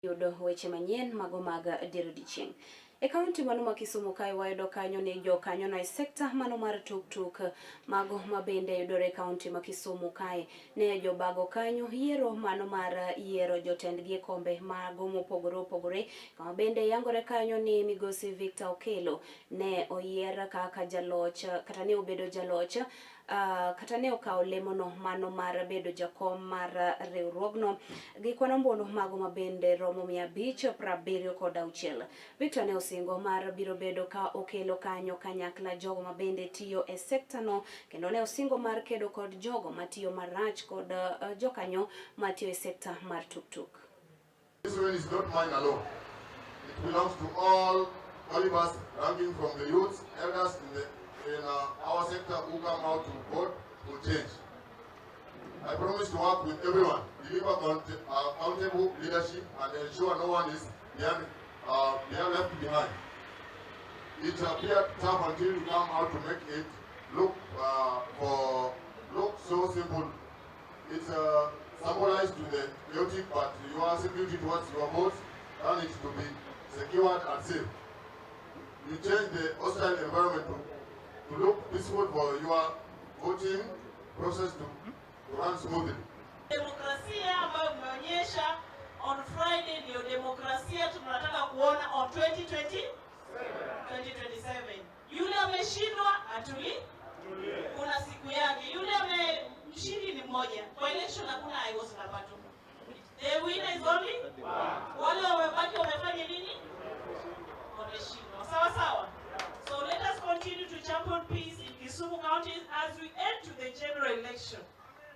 yudo weche manyien mago mag Dirodichieng. E kaunti mano ma Kisumu kae wayudo kanyo ni jokanyo na sekta mano mar tuk mago mabende yudore e kaunti ma Kisumu kae ne jobago kanyo yiero mano mar yiero jotendgi e kombe mago mopogore opogore, kama bende yangore kanyo ni migosi Victor Okello ne oyier kaka jaloch kata ne obedo jaloch kata ne okawo lemono mano mar bedo jakom mar riwruogno gi kwano ombulu mago mabende romo 576. Victor ne osingo mar biro bedo ka okelo kanyo kanyakla jogo mabende tiyo e sekta no, kendo ne osingo mar kedo kod jogo matiyo marach kod jokanyo matiyo e sekta mar tuk. This one is not mine alone. It belongs to all of us, ranging from the youths, elders in our sector who come out to vote for change. I promise to work with everyone, deliver accountable leadership, and ensure no one is left behind. It appeared tough until you come out to make it look so simple. It's symbolized to the chaotic, but your security towards your votes turn it to be secured and safe. You change the hostile environment to look peaceful for your voting process to run smoothly. Demokrasia ambayo mmeonyesha on Friday ndio demokrasia tunataka kuona on 2027. Yule ameshindwa atuli, kuna siku yake. Yule mshindi ni mmoja. Kwa election hakuna aiwezi na watu. The winner is only wale wamebaki wamefanya nini? Wameshindwa. Sawa sawa. So let us continue to champion peace in Kisumu County as we head to the general election.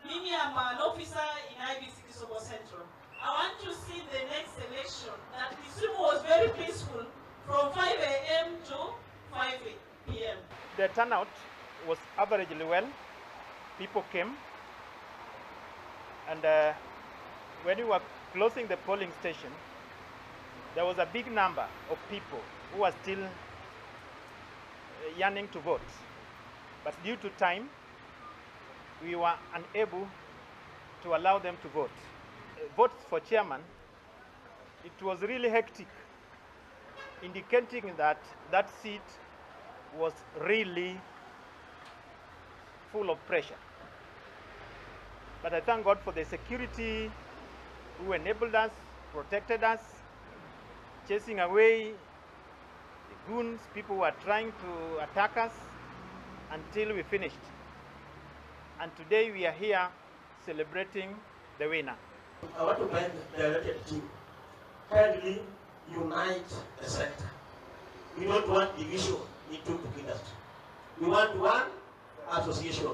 Mimi am an officer in IBC Kisumu Central. I want to see the next election that Kisumu was very peaceful from 5 a.m. to 5 p.m. The turnout was averagely well. People came, and when we were closing the polling station, there was a big number of people who were still yearning to vote. But due to time, we were unable to allow them to vote. Votes for chairman, it was really hectic, indicating that that seat was really full of pressure. But I thank God for the security who enabled us, protected us, chasing away the goons, people who were trying to attack us until we finished. And today we are here celebrating the winner. I want to beg the elected team, kindly unite the sector. We don't want division in tuk industry. We want one association.